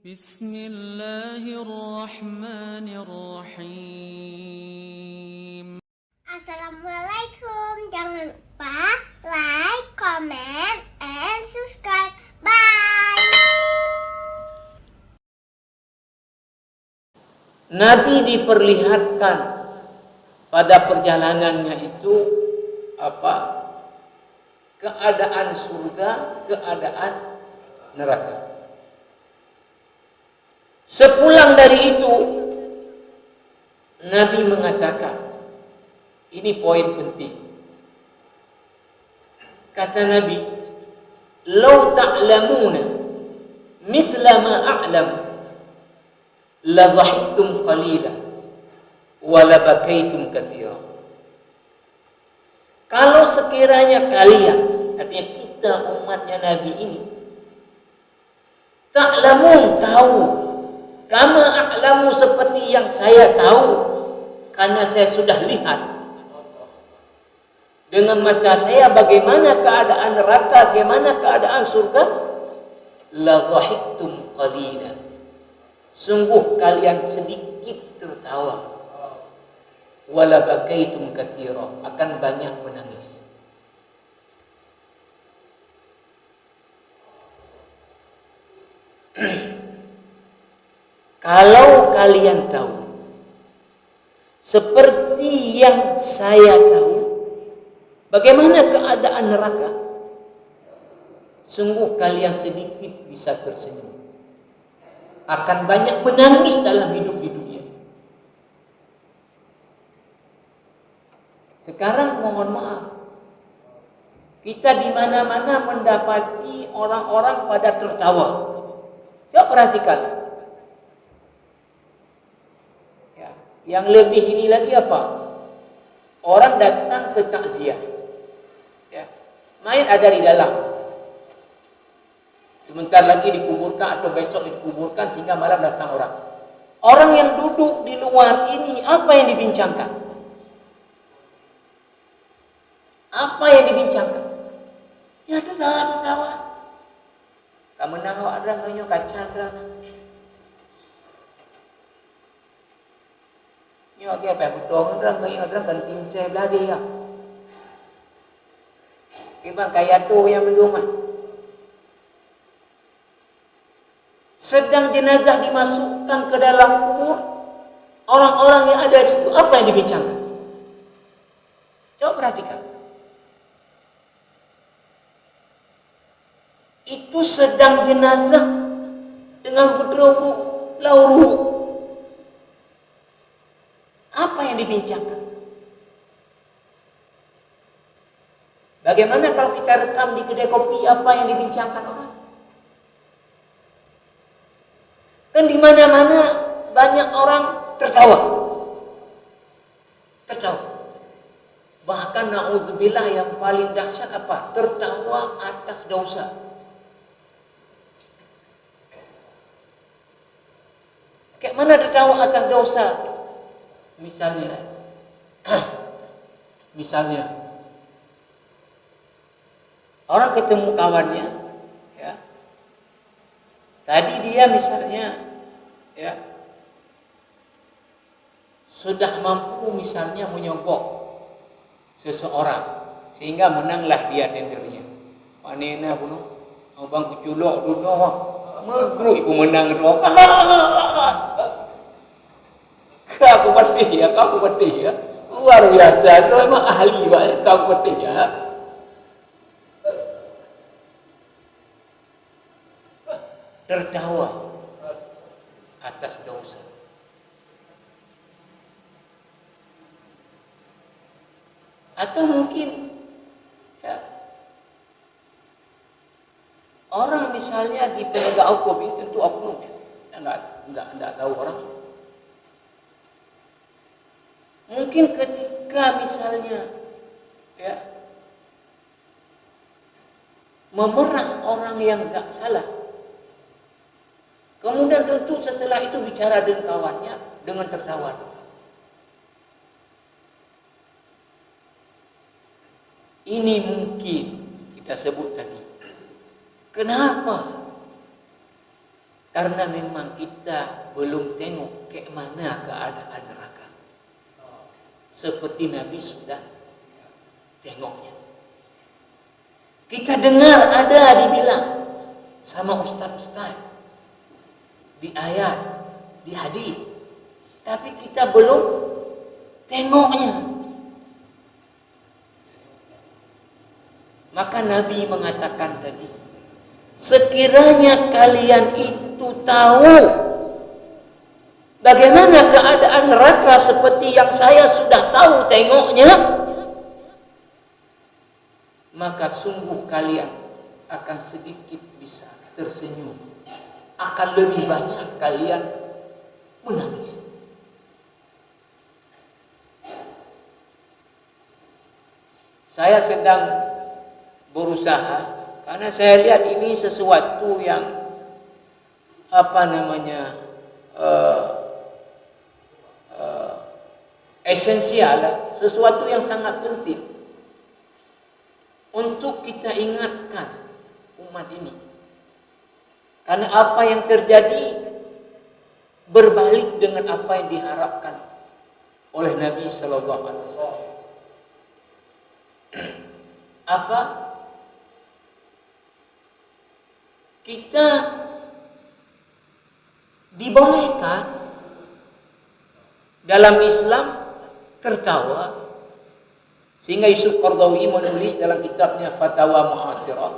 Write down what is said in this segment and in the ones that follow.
Bismillahirrahmanirrahim. Assalamualaikum. Jangan lupa like, comment, and subscribe. Bye. Nabi diperlihatkan pada perjalanannya itu keadaan surga, keadaan neraka. Sepulang dari itu, Nabi mengatakan, ini poin penting. Kata Nabi, "Lau ta'lamuna misla ma a'lam, la dhahiktum qalila, wa la bakaitum katsira." Kalau sekiranya kalian, artinya kita umatnya Nabi ini, ta'lamun, tahu, kama a'lamu, seperti yang saya tahu, karena saya sudah lihat dengan mata saya bagaimana keadaan neraka, bagaimana keadaan surga, la dhahiktum qalila, sungguh kalian sedikit tertawa, wala bakaitum katsira, akan banyak menangis. Kalau kalian tahu seperti yang saya tahu bagaimana keadaan neraka, sungguh kalian sedikit bisa tersenyum, akan banyak menangis dalam hidup di dunia. Sekarang mohon maaf, kita di mana-mana mendapati orang-orang pada tertawa. Coba perhatikan. Ya, yang lebih ini lagi apa? Orang datang ke takziah. Ya, mayat ada di dalam. Sebentar lagi dikuburkan atau besok dikuburkan sehingga malam datang orang. Orang yang duduk di luar ini apa yang dibincangkan? Apa yang dibincangkan? Ya tertawa. Kamu nawa ada nganyo kacan dah. Nyo age apa betul dah nganyo ada kan kinse beladi ya. Ibang kaya tu yang mendumah. Sedang jenazah dimasukkan ke dalam kubur, orang-orang yang ada di situ apa yang dibincangkan? Coba perhatikan. Itu sedang jenazah dengan berduru lauru. Apa yang dibincangkan? Bagaimana kalau kita rekam di kedai kopi apa yang dibincangkan orang? Kan di mana-mana banyak orang tertawa. Tertawa. Bahkan na'udzubillah yang paling dahsyat apa? Tertawa atas dosa. Kayak mana tertawa atas dosa? Misalnya, orang ketemu kawannya, ya, tadi dia misalnya, ya, sudah mampu misalnya menyogok seseorang sehingga menanglah dia tendernya. Panena bunuh, abang kuculok duno, megruk ibu menang doa. Aku pedih ya, kau pedih ya. Luar biasa, kau memang ahli banget, kau pedih ya. Tertawa atas dosa. Atau mungkin ya, orang misalnya di penegak hukum ini tentu oknum, enggak tahu orang. Mungkin ketika misalnya ya memeras orang yang enggak salah, kemudian tentu setelah itu bicara dengan kawannya dengan tertawa. Ini mungkin kita sebut tadi. Kenapa? Karena memang kita belum tengok ke mana keadaan neraka. Seperti Nabi sudah tengoknya. Kita dengar ada dibilang sama ustaz-ustaz di ayat, di hadis, tapi kita belum tengoknya. Maka Nabi mengatakan tadi, sekiranya kalian itu tahu bagaimana keadaan neraka seperti yang saya sudah tahu tengoknya, maka sungguh kalian akan sedikit bisa tersenyum, akan lebih banyak kalian menangis. Saya sedang berusaha karena saya lihat ini sesuatu yang esensial, sesuatu yang sangat penting untuk kita ingatkan umat ini. Karena apa yang terjadi berbalik dengan apa yang diharapkan oleh Nabi Sallallahu Alaihi Wasallam. Apa? Kita dibolehkan dalam Islam tertawa, sehingga Yusuf Qaradawi menulis dalam kitabnya Fatwa Mu'asirah,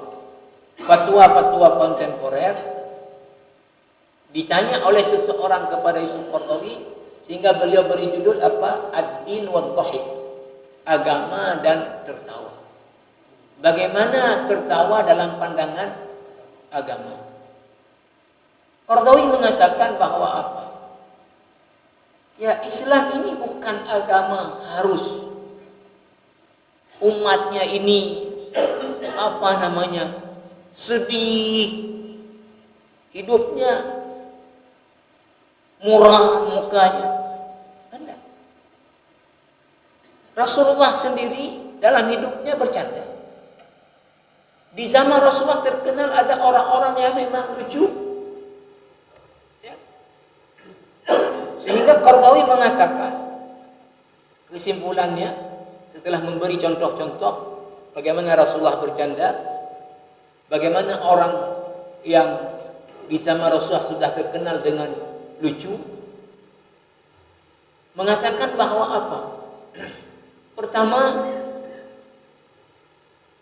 fatwa-fatwa kontemporer. Ditanya oleh seseorang kepada Yusuf Qaradawi, sehingga beliau beri judul apa? Ad-din wa dhahik, agama dan tertawa. Bagaimana tertawa dalam pandangan agama? Qaradawi mengatakan bahwa apa? Ya, Islam ini bukan agama harus umatnya ini sedih, hidupnya murah mukanya. Enggak. Rasulullah sendiri dalam hidupnya bercanda. Di zaman Rasulullah terkenal ada orang-orang yang memang lucu. Ya. Sehingga Qaradawi mengatakan, kesimpulannya setelah memberi contoh-contoh bagaimana Rasulullah bercanda, bagaimana orang yang di zaman Rasulullah sudah terkenal dengan lucu, mengatakan bahwa apa? Pertama,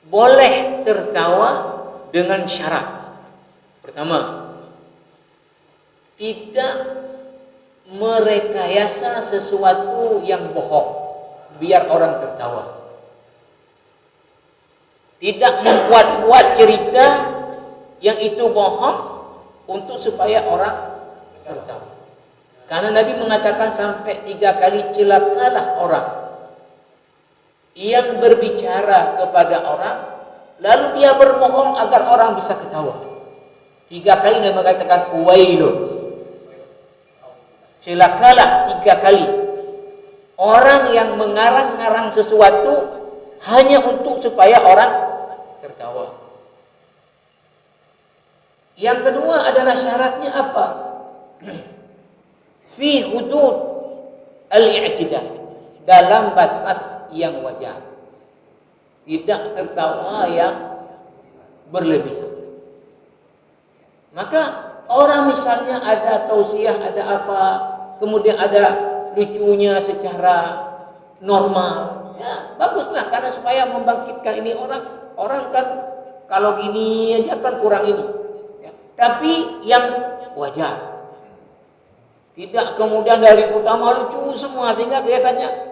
boleh tertawa dengan syarat. Pertama, tidak merekayasa sesuatu yang bohong biar orang tertawa. Tidak membuat-buat cerita yang itu bohong untuk supaya orang tertawa. Karena Nabi mengatakan sampai 3 kali celakalah orang yang berbicara kepada orang lalu dia berbohong agar orang bisa ketawa. 3 kali Nabi mengatakan wailun, celakalah 3 kali orang yang mengarang-ngarang sesuatu hanya untuk supaya orang tertawa. Yang kedua adalah syaratnya apa? Fi hudud al-i'tidal, dalam batas yang wajar, tidak tertawa yang berlebihan. Maka orang misalnya ada tausiah, ada apa, kemudian ada lucunya secara normal, ya baguslah, karena supaya membangkitkan ini orang kan kalau gini aja kan kurang ini, ya. Tapi yang wajar, tidak kemudian dari pertama lucu semua sehingga kelihatannya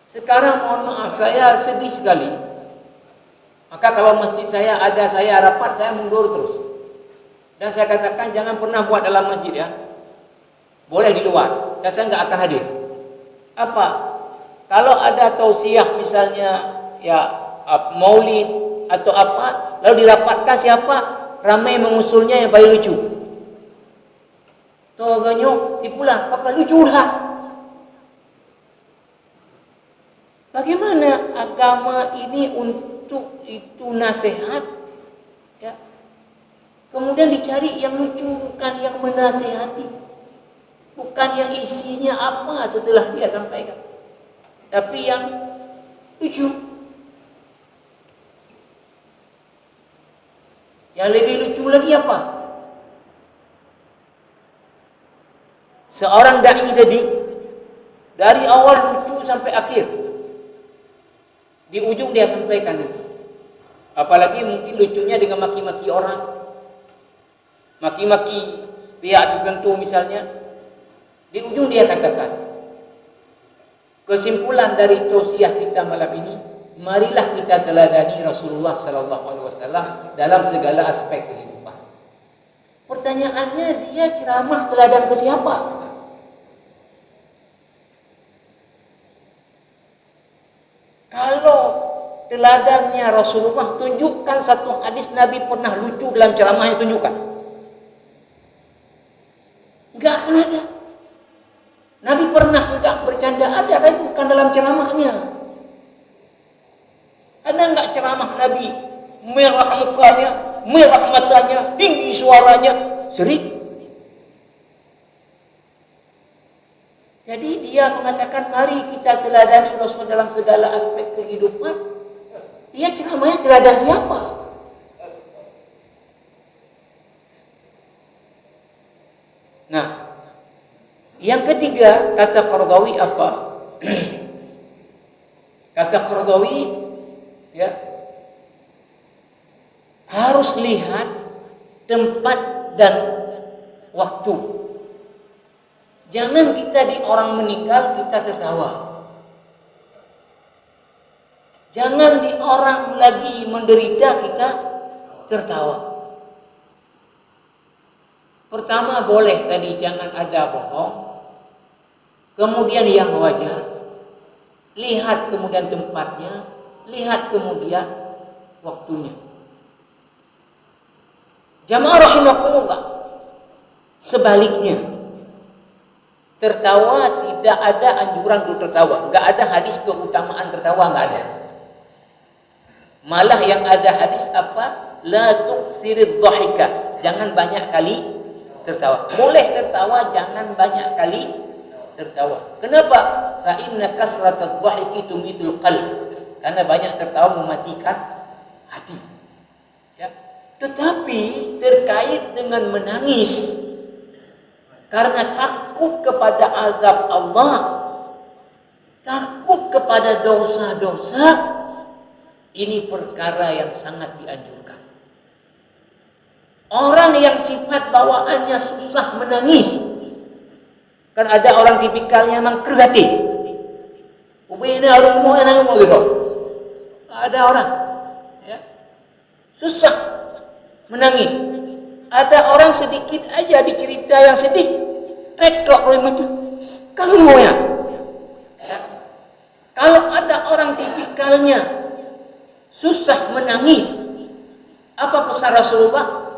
sekarang mohon maaf, saya sedih sekali. Maka kalau masjid saya ada saya rapat, saya mundur terus. Dan saya katakan jangan pernah buat dalam masjid ya. Boleh di luar, dan saya nggak akan hadir. Apa? Kalau ada tausiah misalnya ya maulid atau apa, lalu dirapatkan siapa? Ramai mengusulnya yang paling lucu. Toganyo dipulang, maka lucu dah. Bagaimana agama ini untuk itu nasihat, ya. Kemudian dicari yang lucu, bukan yang menasehati, bukan yang isinya apa setelah dia sampaikan, tapi yang lucu. Yang lebih lucu lagi apa? Seorang dai tadi dari awal lucu sampai akhir, di ujung dia sampaikan nanti. Apalagi mungkin lucunya dengan maki-maki orang, maki-maki pihak tertentu misalnya. Di ujung dia katakan, kesimpulan dari tausiah kita malam ini, marilah kita teladani Rasulullah sallallahu alaihi wasallam dalam segala aspek kehidupan. Pertanyaannya, dia ceramah teladan ke siapa? Kalau teladannya Rasulullah, tunjukkan satu hadis Nabi pernah lucu dalam ceramahnya, tunjukkan. Enggak akan ada. Nabi pernah enggak bercanda, ada, tapi bukan dalam ceramahnya. Ada enggak ceramah Nabi merah mukanya, merah matanya, tinggi suaranya? Sering. Jadi dia mengatakan, mari kita teladani Rasul dalam segala aspek kehidupan. Dia ceramahnya teladan siapa? Nah, yang ketiga, kata Qaradawi apa? Kata Qaradawi, ya, harus lihat tempat dan waktu. Jangan kita di orang meninggal kita tertawa. Jangan di orang lagi menderita kita tertawa. Pertama, boleh tadi jangan ada bohong. Kemudian yang wajar, lihat kemudian tempatnya, lihat kemudian waktunya. Jamaah rahimakumullah, sebaliknya, tertawa tidak ada anjuran untuk tertawa, enggak ada hadis keutamaan tertawa, enggak ada. Malah yang ada hadis apa? La tuksirid dhahika, jangan banyak kali tertawa. Boleh tertawa, jangan banyak kali tertawa. Kenapa? Fa inna kasratadh dhahiki tumitul qalb. Karena banyak tertawa mematikan hati. Ya. Tetapi terkait dengan menangis karena takut kepada azab Allah, takut kepada dosa-dosa, ini perkara yang sangat dianjurkan. Orang yang sifat bawaannya susah menangis, kan ada orang tipikalnya memang kreatif. Ubina orang mau nangis gitu. Ada orang, ya, susah menangis. Ada orang sedikit aja dicerita yang sedih, retrok macam kamu ya. Kalau ada orang tipikalnya susah menangis, apa pesan Rasulullah?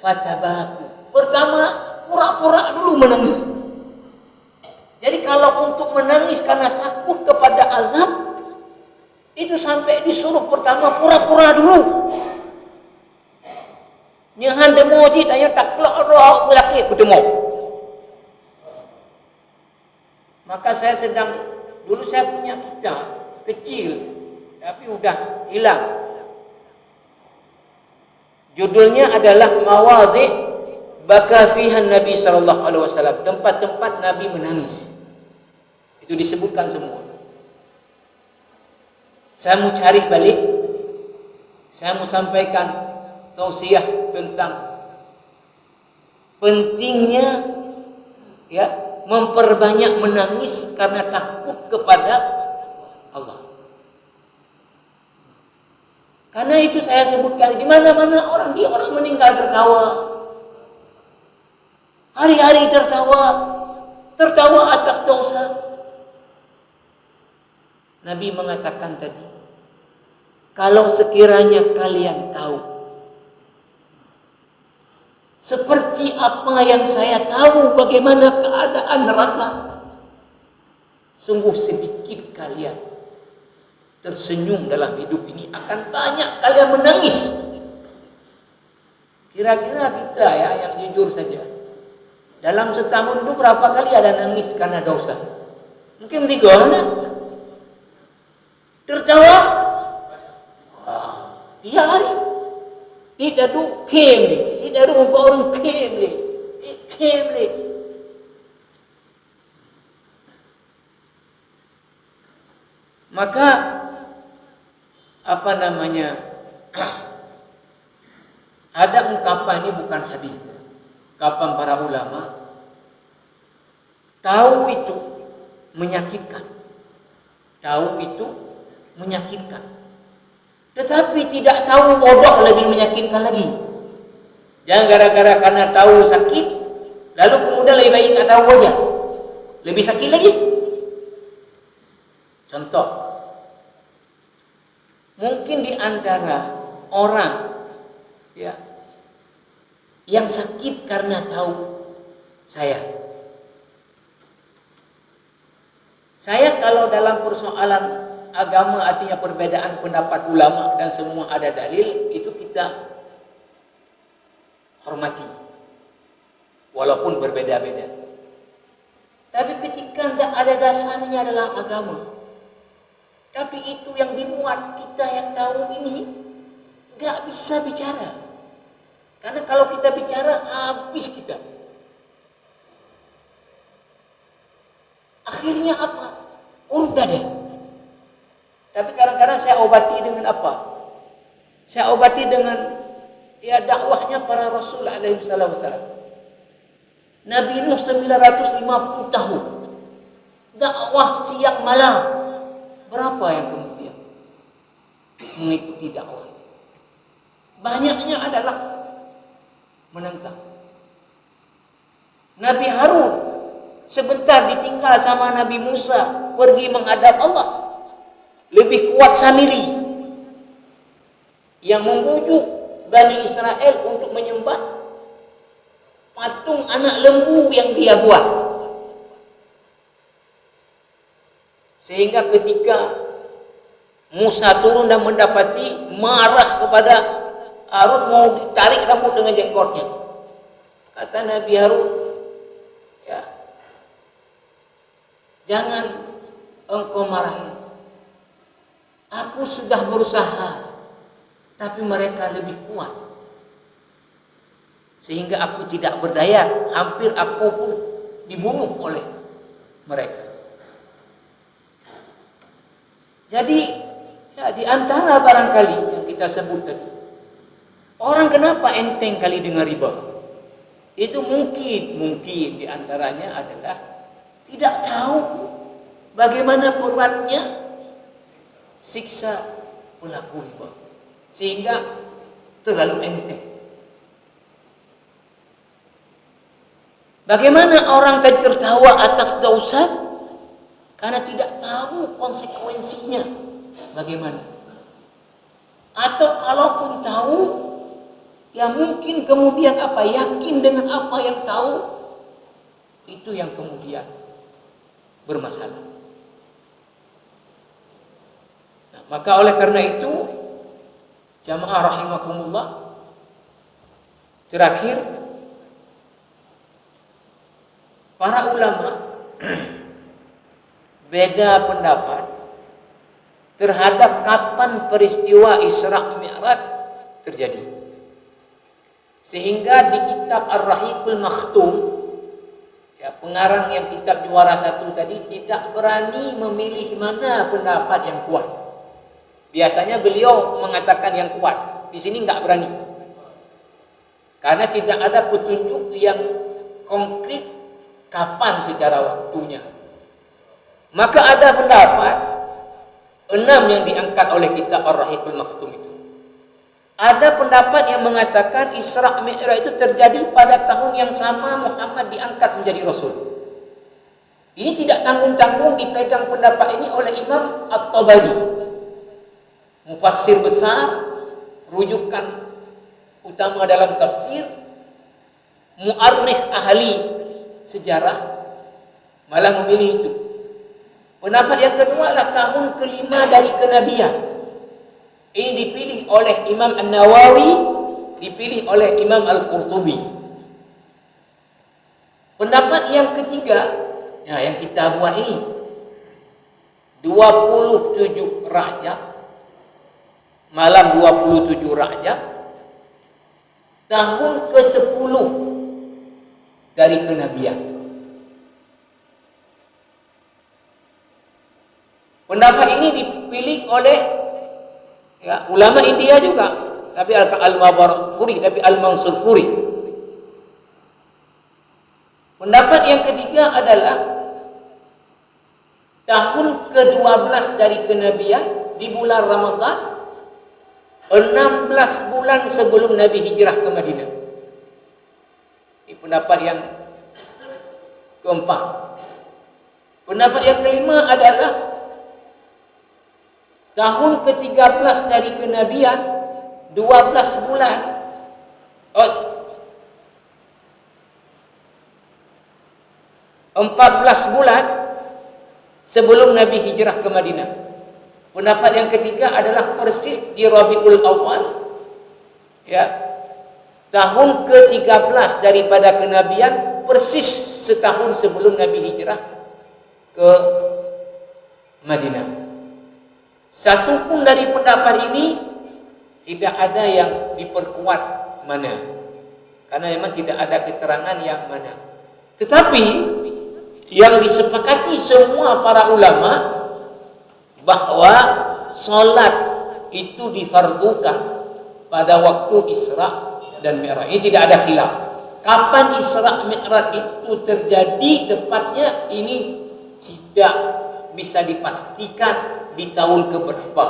Fatabaku. Pertama, pura-pura dulu menangis. Jadi kalau untuk menangis karena takut kepada azab, itu sampai disuruh pertama pura-pura dulu. Nyahan demo jid ayat taklak roh belaki ku demo. Maka saya dulu saya punya kitab kecil tapi udah hilang. Judulnya adalah Mawadhi' baka fiha Nabi sallallahu alaihi wasallam, tempat-tempat Nabi menangis. Itu disebutkan semua. Saya mau cari balik, saya mau sampaikan tausiah tentang pentingnya, ya, memperbanyak menangis karena takut kepada Allah. Karena itu saya sebutkan di mana-mana orang meninggal tertawa. Hari-hari tertawa atas dosa. Nabi mengatakan tadi, kalau sekiranya kalian tahu seperti apa yang saya tahu bagaimana keadaan neraka, sungguh sedikit kalian tersenyum dalam hidup ini, akan banyak kalian menangis. Kira-kira kita ya yang jujur saja, dalam setahun itu berapa kali ada nangis karena dosa? Mungkin 3 anak. Tertawa? Tiap hari. Tidak ada kem ni, tidak ada orang kem ni, kem ni. Maka apa namanya? Ada ungkapan, ini bukan hadis. Ungkapan para ulama, tahu itu menyakitkan. Tahu itu menyakitkan. Tetapi tidak tahu bodoh lebih menyakitkan lagi. Jangan gara-gara karena tahu sakit, lalu kemudian lebih baik tak tahu aja, lebih sakit lagi. Contoh, mungkin di antara orang ya yang sakit karena tahu saya kalau dalam persoalan agama, artinya perbedaan pendapat ulama dan semua ada dalil, itu kita hormati walaupun berbeda-beda. Tapi ketika tidak ada dasarnya dalam agama, tapi itu yang dimuat, kita yang tahu ini nggak bisa bicara. Karena kalau kita bicara, habis kita. Akhirnya apa? Udah deh. Tapi kadang-kadang saya obati dengan apa? Saya obati dengan ya dakwahnya para Rasul alaihi wasallam. Nabi Nuh 950 tahun. Dakwah siang malam. Berapa yang kemudian mengikuti dakwah? Banyaknya adalah menentang. Nabi Harun sebentar ditinggal sama Nabi Musa pergi menghadap Allah. Lebih kuat Samiri yang membujuk Bani Israel untuk menyembah patung anak lembu yang dia buat. Sehingga ketika Musa turun dan mendapati, marah kepada Harun, mau ditarik rambut dengan jenggotnya. Kata Nabi Harun, ya, jangan engkau marahin. Aku sudah berusaha, tapi mereka lebih kuat. Sehingga aku tidak berdaya, hampir aku pun dibunuh oleh mereka. Jadi, ya, di antara barangkali yang kita sebut tadi, orang kenapa enteng kali dengar riba? Itu mungkin di antaranya adalah tidak tahu bagaimana beratnya siksa pelaku riba, sehingga terlalu enteng. Bagaimana orang tadi tertawa atas dosa karena tidak tahu konsekuensinya bagaimana? Atau kalaupun tahu, ya mungkin kemudian apa, yakin dengan apa yang tahu, itu yang kemudian bermasalah. Maka oleh karena itu, jamaah rahimakumullah, terakhir, para ulama beda pendapat terhadap kapan peristiwa Isra Mi'raj terjadi. Sehingga di kitab Ar-Rahiqul Makhtum, ya, pengarang yang kitab Juara 1 tadi tidak berani memilih mana pendapat yang kuat. Biasanya beliau mengatakan yang kuat. Di sini enggak berani. Karena tidak ada petunjuk yang konkret kapan secara waktunya. Maka ada pendapat 6 yang diangkat oleh kitab Ar-Rahiqul Makhtum itu. Ada pendapat yang mengatakan Isra Mi'raj itu terjadi pada tahun yang sama Muhammad diangkat menjadi Rasul. Ini tidak tanggung-tanggung dipegang pendapat ini oleh Imam At-Tabari, mufassir besar, rujukan utama dalam tafsir, mu'arrikh ahli sejarah, malah memilih itu. Pendapat yang kedua adalah tahun kelima dari kenabian. Ini dipilih oleh Imam An-Nawawi, dipilih oleh Imam Al-Qurtubi. Pendapat yang ketiga, yang kita buat ini 27 Rajab, malam 27 Rajab, tahun ke-10 dari kenabian. Pendapat ini dipilih oleh ulama India juga, tapi Al-Mabarfuri, tapi Al-Mansurfuri. Pendapat yang ketiga adalah tahun ke-12 dari kenabian di bulan Ramadan, 16 bulan sebelum Nabi hijrah ke Madinah. Ini pendapat yang keempat. Pendapat yang kelima adalah tahun ke-13 dari kenabian, 12 bulan. 14 bulan sebelum Nabi hijrah ke Madinah. Pendapat yang ketiga adalah persis di Rabiul Awal, tahun ke-13 daripada kenabian, persis setahun sebelum Nabi hijrah ke Madinah. Satu pun dari pendapat ini tidak ada yang diperkuat mana, karena memang tidak ada keterangan yang mana. Tetapi yang disepakati semua para ulama bahwa solat itu difardukan pada waktu Isra dan Mi'raj. Ini tidak ada khilaf. Kapan Isra Mi'raj itu terjadi tepatnya, ini tidak bisa dipastikan di tahun keberapa.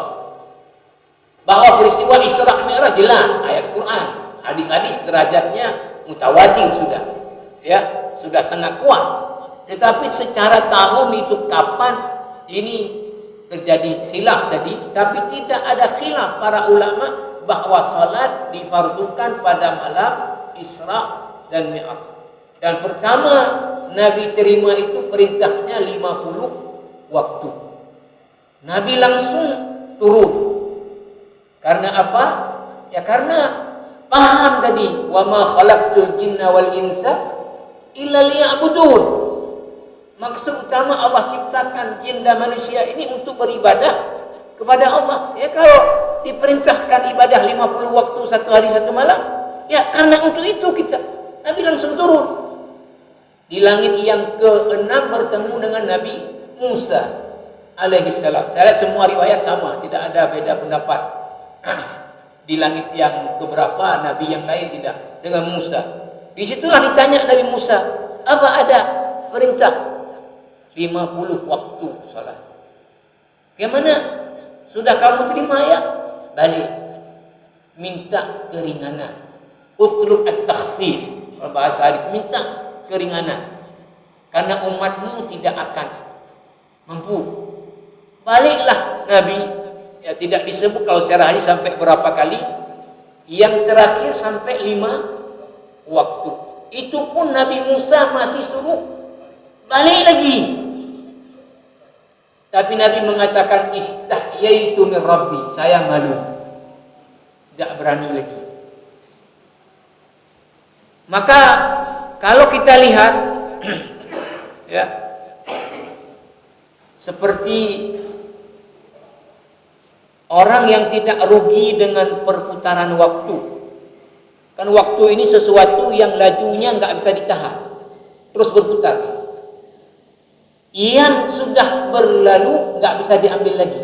Bahwa peristiwa Isra Mi'raj jelas, ayat Quran, hadis-hadis derajatnya mutawatir sudah, sudah sangat kuat. Tetapi secara tahun itu kapan, ini terjadi khilaf tadi. Tapi tidak ada khilaf para ulama bahwa salat difardukan pada malam Isra dan Mi'raj. Dan pertama Nabi terima itu perintahnya 50 waktu. Nabi langsung turun. Karena apa? Ya karena paham tadi, wa ma khalaqtul jinna wal insa illa liya'budun. Maksud utama Allah ciptakan jin dan manusia ini untuk beribadah kepada Allah. Ya, kalau diperintahkan ibadah 50 waktu satu hari satu malam, ya karena untuk itu kita Nabi langsung turun. Di langit yang ke-6 bertemu dengan Nabi Musa alaihissalam. Saya lihat semua riwayat sama, tidak ada beda pendapat. Di langit yang keberapa Nabi yang lain tidak, dengan Musa. Disitulah ditanya Nabi Musa, apa ada perintah 50 waktu salat? Bagaimana? Sudah kamu terima ya? Balik. Minta keringanan. Utlub at-takhfif. Kalau bahasa hadis, minta keringanan. Karena umatmu tidak akan mampu. Baliklah Nabi. Ya, tidak disebut kalau secara hadis sampai berapa kali. Yang terakhir sampai 5 waktu. Itu pun Nabi Musa masih suruh balik lagi. Tapi Nabi mengatakan istahyaitu min Rabbi, saya malu, tidak berani lagi. Maka kalau kita lihat seperti orang yang tidak rugi dengan perputaran waktu. Kan waktu ini sesuatu yang lajunya nggak bisa ditahan, terus berputar. Yang sudah berlalu nggak bisa diambil lagi.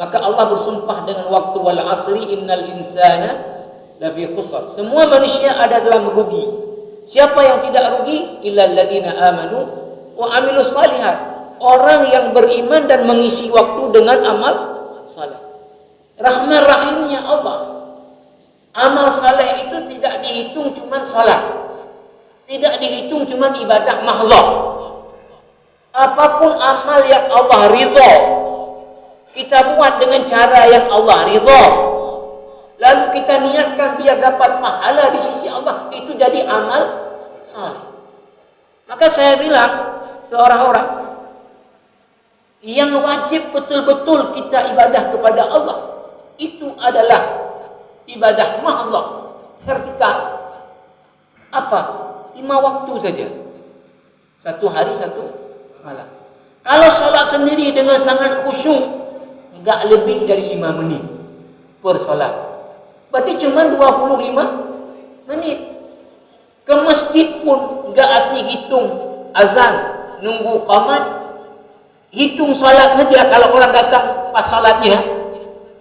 Maka Allah bersumpah dengan waktu, wal asri innal insana lafi khusr. Semua manusia ada dalam rugi. Siapa yang tidak rugi? Illal ladzina amanu wa amilus shalihat. Orang yang beriman dan mengisi waktu dengan amal saleh. Rahman rahimnya Allah. Amal saleh itu tidak dihitung cuman salat. Tidak dihitung cuman ibadah mahdhah. Apapun amal yang Allah ridha, kita buat dengan cara yang Allah ridha, lalu kita niatkan biar dapat pahala di sisi Allah, itu jadi amal saleh. Maka saya bilang ke orang-orang, yang wajib betul-betul kita ibadah kepada Allah itu adalah ibadah mahdzah, vertikal. Apa? 5 waktu saja. 1 hari 1 malam. Kalau solat sendiri dengan sangat khusyuk, enggak lebih dari 5 menit per solat. Berarti cuma 25 menit. Ke masjid pun enggak asyik hitung azan, nunggu qamat, hitung solat saja. Kalau orang datang pas solatnya,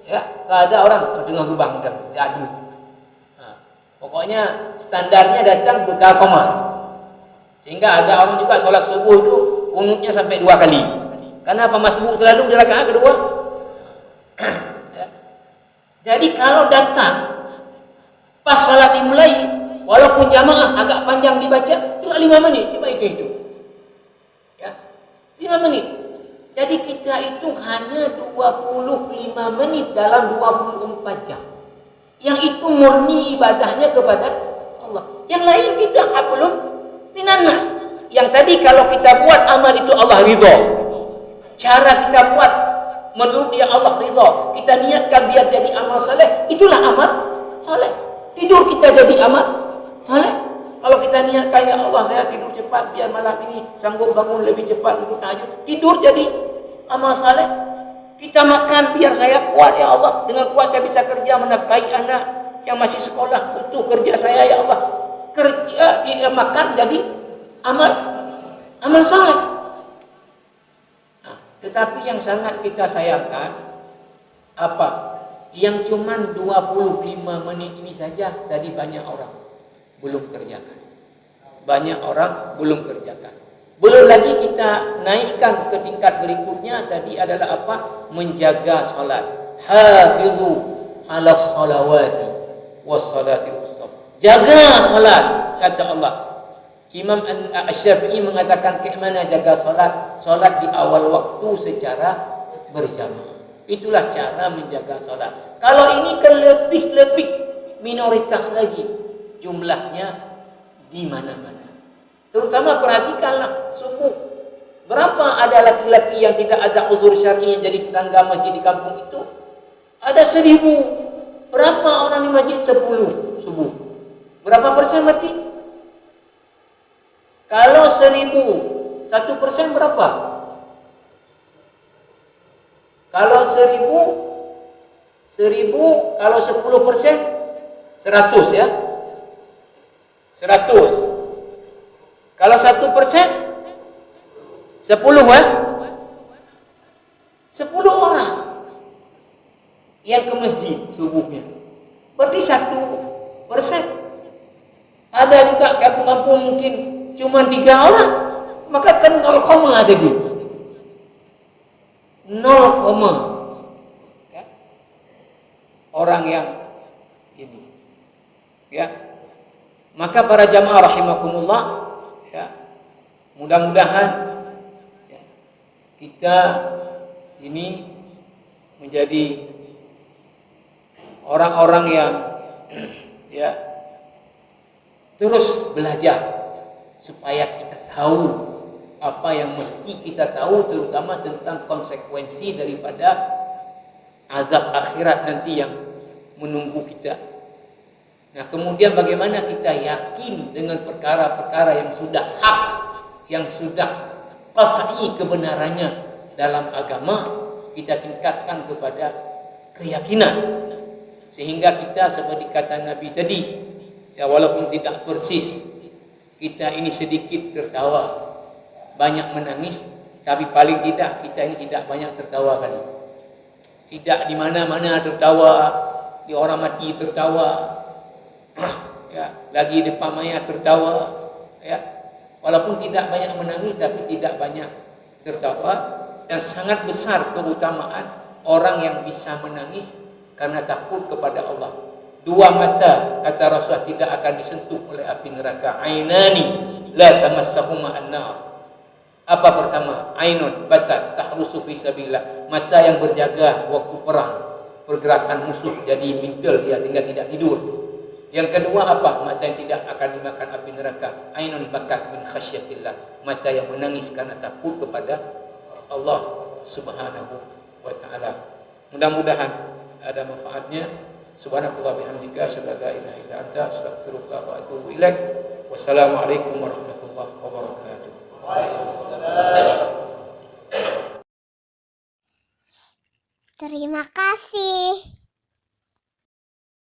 ya, enggak ada orang dengar gebang dan jadu. Pokoknya standarnya datang bekal qamat. Sehingga ada orang juga solat subuh itu kunutnya sampai 2 kali. Kenapa masbuk selalu di rakaat kedua? Jadi kalau datang pas salat dimulai, walaupun jamaah agak panjang dibaca, juga 5 menit, coba itu. Ya. 5 menit. Jadi kita itu hanya 25 menit dalam 24 jam. Yang itu murni ibadahnya kepada Allah. Yang lain kita belum minanas. Yang tadi kalau kita buat amal itu Allah ridha. Cara kita buat menurut dia Allah ridha. Kita niatkan biar jadi amal saleh, itulah amal saleh. Tidur kita jadi amal saleh. Kalau kita niatkan ya Allah saya tidur cepat biar malam ini sanggup bangun lebih cepat untuk tahajud, tidur jadi amal saleh. Kita makan biar saya kuat ya Allah, dengan kuat saya bisa kerja menafkahi anak yang masih sekolah, butuh kerja saya ya Allah. Kerja dia makan jadi amal saleh. Nah, tetapi yang sangat kita sayangkan apa? Yang cuman 25 menit ini saja tadi banyak orang belum kerjakan. Banyak orang belum kerjakan. Belum lagi kita naikkan ke tingkat berikutnya tadi adalah apa? Menjaga salat. Hafizu 'alas salawati was salatil wusta. Jaga salat kata Allah. Imam Asy-Syafi'i mengatakan ke mana jaga salat? Salat di awal waktu secara berjamaah. Itulah cara menjaga salat. Kalau ini kan lebih minoritas lagi jumlahnya di mana-mana. Terutama perhatikanlah subuh. Berapa ada laki-laki yang tidak ada uzur syar'i yang jadi tetangga masjid di kampung itu? Ada 1000. Berapa orang di masjid? 10 subuh. Berapa persen mati? Kalau 1000, 1% berapa? Kalau 1000, kalau 10%, 100 ya. 100. Kalau 1%, 10 ya. 10 orang yang ke masjid subuhnya. Berarti 1%. Ada juga kampung-kampung mungkin cuma 3 orang, maka kan 0, tadi 0, ya. Orang yang ini ya. Maka para jamaah rahimakumullah ya, mudah-mudahan ya, kita ini menjadi orang-orang yang ya terus belajar supaya kita tahu apa yang mesti kita tahu, terutama tentang konsekuensi daripada azab akhirat nanti yang menunggu kita. Nah, kemudian bagaimana kita yakin dengan perkara-perkara yang sudah hak, yang sudah qat'i kebenarannya dalam agama, kita tingkatkan kepada keyakinan. Sehingga kita seperti kata Nabi tadi, ya walaupun tidak persis, kita ini sedikit tertawa, banyak menangis, tapi paling tidak kita ini tidak banyak tertawa kali. Tidak di mana-mana tertawa, di orang mati tertawa, ya lagi depan mayat tertawa, ya walaupun tidak banyak menangis tapi tidak banyak tertawa. Dan sangat besar keutamaan orang yang bisa menangis karena takut kepada Allah. 2 mata kata Rasulullah tidak akan disentuh oleh api neraka. Ainani la tamassahuma an-nar. Apa pertama? Ainun batat tahrusu fi sabilillah. Mata yang berjaga waktu perang, pergerakan musuh jadi mintel dia tinggal tidak tidur. Yang kedua apa? Mata yang tidak akan dimakan api neraka. Ainun bakat min khasyatillah. Mata yang menangis karena takut kepada Allah. Subhanahu wa ta'ala. Mudah-mudahan ada manfaatnya. Subhanakallah bihamdika asyhadu an la ilaha illa anta astaghfiruka wa atubu ilaik. Wassalamualaikum warahmatullahi wabarakatuh. Terima kasih.